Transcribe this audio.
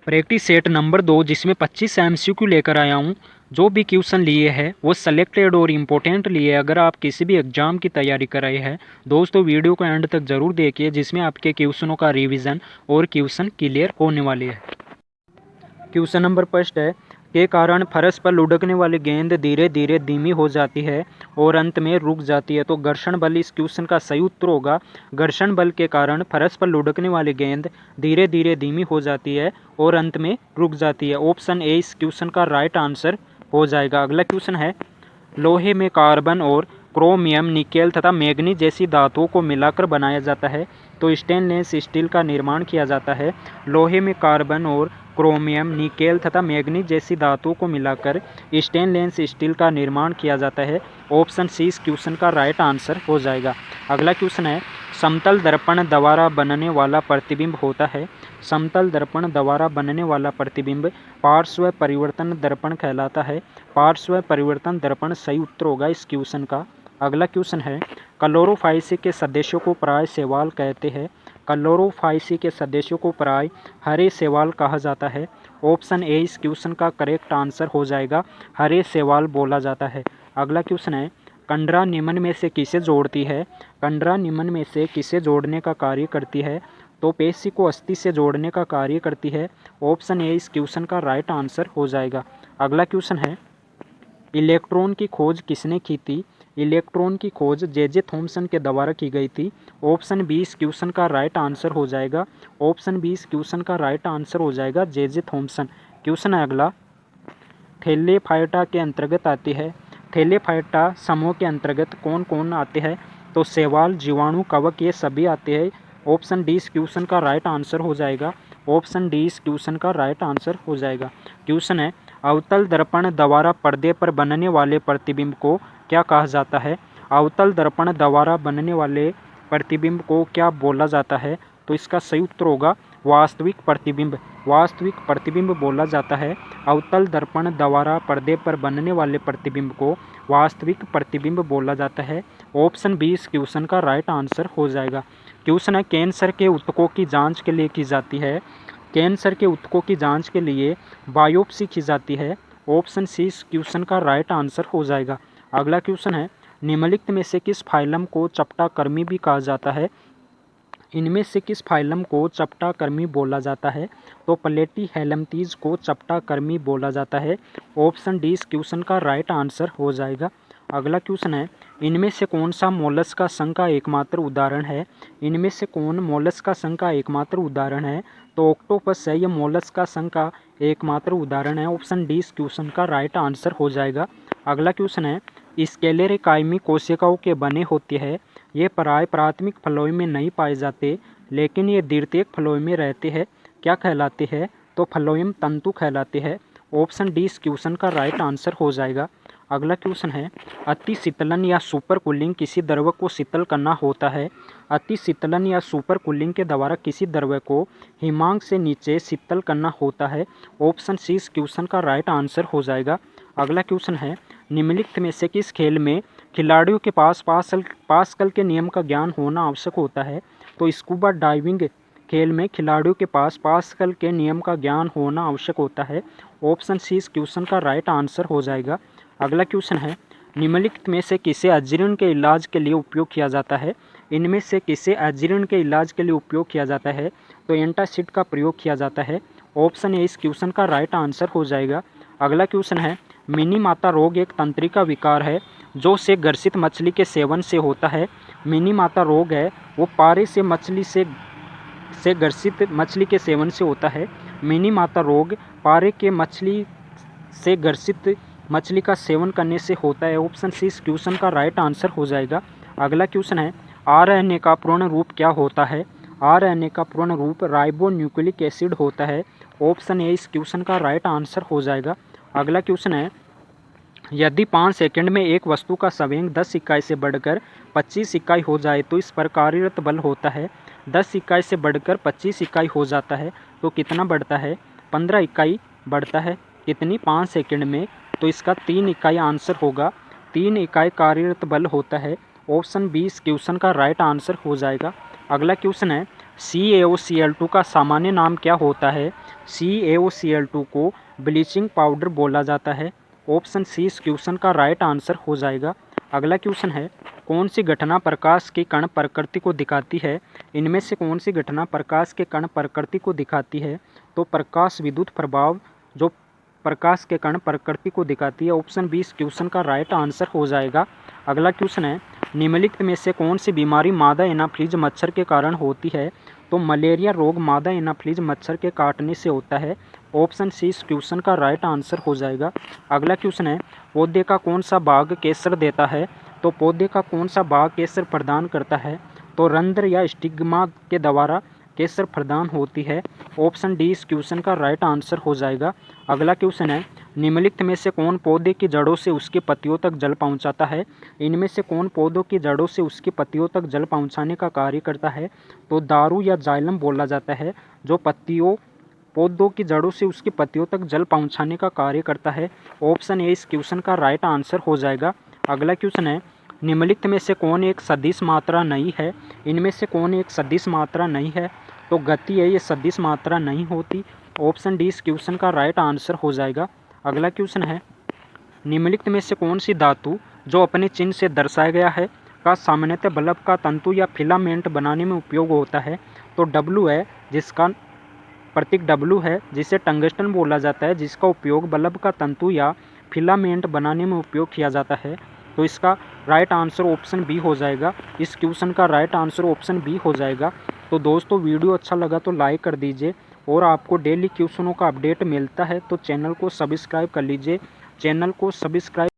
Practice set number 2 जिसमें 25 MCQ लेकर आया हूँ। जो भी क्वेश्चन लिए हैं वो सेलेक्टेड और इम्पोर्टेंट लिए। अगर आप किसी भी एग्जाम की तैयारी कर रहे हैं दोस्तों वीडियो को एंड तक ज़रूर देखिए, जिसमें आपके क्वेश्चनों का रिवीजन और क्वेश्चन क्लियर होने वाले हैं। क्वेश्चन नंबर फर्स्ट है, के कारण फर्श पर लुढ़कने वाली गेंद धीरे धीरे धीमी हो जाती है और अंत में रुक जाती है। तो घर्षण बल इस क्वेश्चन का सही उत्तर होगा। घर्षण बल के कारण फर्श पर लुढ़कने वाली गेंद धीरे धीरे धीमी हो जाती है और अंत में रुक जाती है। ऑप्शन ए इस क्वेश्चन का राइट आंसर हो जाएगा। अगला क्वेश्चन है, लोहे में कार्बन और क्रोमियम, निकेल तथा मैग्नीज जैसी धातुओं को मिलाकर बनाया जाता है। तो स्टेनलेस स्टील का निर्माण किया जाता है। लोहे में कार्बन और क्रोमियम, निकेल तथा मैग्नीज जैसी धातुओं को मिलाकर स्टेनलेस स्टील का निर्माण किया जाता है। ऑप्शन सी इस क्वेश्चन का राइट आंसर हो जाएगा। अगला क्वेश्चन है, समतल दर्पण द्वारा बनने वाला प्रतिबिंब होता है। समतल दर्पण द्वारा बनने वाला प्रतिबिंब पार्श्व परिवर्तन दर्पण कहलाता है। पार्श्व परिवर्तन दर्पण सही उत्तर होगा इस क्वेश्चन का। अगला क्वेश्चन है, क्लोरोफाइसी के सदस्यों को प्राय शैवाल कहते हैं। क्लोरोफाइसी के सदस्यों को प्राय हरे शैवाल कहा जाता है। ऑप्शन ए इस क्वेश्चन का करेक्ट आंसर हो जाएगा, हरे शैवाल बोला जाता है। अगला क्वेश्चन है, कंडरा निम्न में से किसे जोड़ती है। कंडरा निम्न में से किसे जोड़ने का कार्य करती है। तो पेशी को अस्थि से जोड़ने का कार्य करती है। ऑप्शन ए इस क्वेश्चन का राइट आंसर हो जाएगा। अगला क्वेश्चन है, इलेक्ट्रॉन की खोज किसने की थी। इलेक्ट्रॉन की खोज जे थॉमसन के द्वारा की गई थी। ऑप्शन बी इस क्वेश्चन का राइट आंसर हो जाएगा। ऑप्शन बी इस क्वेश्चन का राइट आंसर हो जाएगा, जे थॉमसन। क्वेश्चन है अगला, थैलेफाइटा के अंतर्गत आती है। थैलेफाइटा समूह के अंतर्गत कौन कौन आते हैं। तो शैवाल, जीवाणु, कवक ये सभी आते हैं। ऑप्शन डी इस क्वेश्चन का राइट आंसर हो जाएगा। ऑप्शन डी इस क्वेश्चन का राइट आंसर हो जाएगा। क्वेश्चन है, अवतल दर्पण द्वारा पर्दे पर बनने वाले प्रतिबिंब को क्या कहा जाता है। अवतल दर्पण द्वारा बनने वाले प्रतिबिंब को क्या बोला जाता है। तो इसका सही उत्तर होगा वास्तविक प्रतिबिंब। वास्तविक प्रतिबिंब बोला जाता है। अवतल दर्पण द्वारा पर्दे पर बनने वाले प्रतिबिंब को वास्तविक प्रतिबिंब बोला जाता है। ऑप्शन बी इस क्वेश्चन का राइट आंसर हो जाएगा। क्वेश्चन है, कैंसर के ऊतकों की जांच के लिए की जाती है। कैंसर के ऊतकों की जांच के लिए बायोप्सी की जाती है। ऑप्शन सी इस क्वेश्चन का राइट आंसर हो जाएगा। अगला क्वेश्चन है, निम्नलिखित में से किस फाइलम को चपटाकृमि भी कहा जाता है। इनमें से किस फाइलम को चपटाकृमि बोला जाता है। तो प्लेटीहेल्मिंथेस को चपटाकृमि बोला जाता है। ऑप्शन डी इस क्वेश्चन का राइट आंसर हो जाएगा। अगला क्वेश्चन है, इनमें से कौन सा मोलस्का संघ का एकमात्र उदाहरण है। इनमें से कौन मोलस्का संघ का एकमात्र उदाहरण है। तो ऑक्टोपस है, यह मोलस्का संघ का एकमात्र उदाहरण है। ऑप्शन डी इस क्वेश्चन का राइट आंसर हो जाएगा। अगला क्वेश्चन है, स्क्लेरेकाइमी कोशिकाओं के बने होते हैं। ये प्राय प्राथमिक फ्लोएम में नहीं पाए जाते, लेकिन ये द्वितीयक फ्लोएम में रहते हैं। क्या कहलाते हैं। तो फ्लोएम तंतु कहलाते हैं। ऑप्शन डी इस क्वेश्चन का राइट आंसर हो जाएगा। अगला क्वेश्चन है, अति शीतलन या सुपर कूलिंग किसी द्रव को शीतल करना होता है। अति शीतलन या सुपर कूलिंग के द्वारा किसी द्रव को हिमांक से नीचे शीतल करना होता है। ऑप्शन सी इस क्वेश्चन का राइट आंसर हो जाएगा। अगला क्वेश्चन है, निम्नलिखित में से किस खेल में खिलाड़ियों के पास पास्कल के नियम का ज्ञान होना आवश्यक होता है। तो स्कूबा डाइविंग खेल में खिलाड़ियों के पास पास्कल के नियम का ज्ञान होना आवश्यक होता है। ऑप्शन सी इस क्वेश्चन का राइट आंसर हो जाएगा। अगला क्वेश्चन है, निम्नलिखित में से किसे अजीर्ण के इलाज के लिए उपयोग किया जाता है। इनमें से किसे अजीर्ण के इलाज के लिए उपयोग किया जाता है। तो एंटासिड का प्रयोग किया जाता है। ऑप्शन ए इस क्वेश्चन का राइट आंसर हो जाएगा। अगला क्वेश्चन है, मिनीमाता रोग एक तंत्रिका विकार है जो से ग्रसित मछली के सेवन से होता है। मिनीमाता रोग है वो पारे से मछली से ग्रसित मछली के सेवन से होता है। मिनीमाता रोग पारे के मछली से ग्रसित मछली का सेवन करने से होता है। ऑप्शन सी इस क्वेश्चन का राइट आंसर हो जाएगा। अगला क्वेश्चन है, आरएनए का पूर्ण रूप क्या होता है। आरएनए का पूर्ण रूप राइबो न्यूक्लिक एसिड होता है। ऑप्शन ए इस क्वेश्चन का राइट आंसर हो जाएगा। अगला क्वेश्चन है, यदि 5 सेकंड में एक वस्तु का संवेग 10 इकाई से बढ़कर 25 इकाई हो जाए तो इस पर कार्यरत बल होता है। 10 इकाई से बढ़कर 25 इकाई हो जाता है तो कितना बढ़ता है। 15 इकाई बढ़ता है। कितनी 5 सेकंड में। तो इसका 3 इकाई आंसर होगा। 3 इकाई कार्यरत बल होता है। ऑप्शन बी इस क्वेश्चन का राइट आंसर हो जाएगा। अगला क्वेश्चन है, CaOCl2 का सामान्य नाम क्या होता है? CaOCl2 को ब्लीचिंग पाउडर बोला जाता है। ऑप्शन सी इस क्वेश्चन का राइट आंसर हो जाएगा। अगला क्वेश्चन है, कौन सी घटना प्रकाश की कण प्रकृति को दिखाती है? इनमें से कौन सी घटना प्रकाश के कण प्रकृति को दिखाती है? तो प्रकाश विद्युत प्रभाव जो प्रकाश के कण प्रकृति को दिखाती है। ऑप्शन बी इस क्वेश्चन का राइट आंसर हो जाएगा। अगला क्वेश्चन है, निम्नलिखित में से कौन सी बीमारी मादा एनाफ्लीज मच्छर के कारण होती है? तो मलेरिया रोग मादा एनाफ्लीज मच्छर के काटने से होता है। ऑप्शन सी इस क्वेश्चन का राइट आंसर हो जाएगा। अगला क्वेश्चन है, पौधे का कौन सा भाग केसर देता है? तो पौधे का कौन सा भाग केसर प्रदान करता है? तो रंध्र या स्टिग्मा के द्वारा केसर प्रदान होती है। ऑप्शन डी इस क्वेश्चन का राइट आंसर हो जाएगा। अगला क्वेश्चन है, निम्नलिखित में से कौन पौधे की जड़ों से उसकी पत्तियों तक जल पहुंचाता है? इनमें से कौन पौधों की जड़ों से उसकी पत्तियों तक जल पहुंचाने का कार्य करता है? तो दारू या जाइलम बोला जाता है जो पौधों की जड़ों से उसकी पत्तियों तक जल पहुंचाने का कार्य करता है। ऑप्शन ए इस क्वेश्चन का राइट आंसर हो जाएगा। अगला क्वेश्चन है, निम्नलिखित में से कौन एक सदिश मात्रा नहीं है? इनमें से कौन एक सदिश मात्रा नहीं है? तो गति है, ये सदिश मात्रा नहीं होती। ऑप्शन डी इस क्वेश्चन का राइट आंसर हो जाएगा। अगला क्वेश्चन है, निम्नलिखित में से कौन सी धातु जो अपने चिन्ह से दर्शाया गया है का सामान्यतः बल्ब का तंतु या फिलामेंट बनाने में उपयोग होता है? तो डब्लू है, जिसका प्रतीक डब्लू है, जिसे टंगस्टन बोला जाता है, जिसका उपयोग बल्ब का तंतु या फिलामेंट बनाने में उपयोग किया जाता है। तो इसका राइट आंसर ऑप्शन बी हो जाएगा। इस क्वेश्चन का राइट आंसर ऑप्शन बी हो जाएगा। तो दोस्तों वीडियो अच्छा लगा तो लाइक कर दीजिए, और आपको डेली क्वेश्चनों का अपडेट मिलता है तो चैनल को सब्सक्राइब कर लीजिए। चैनल को सब्सक्राइब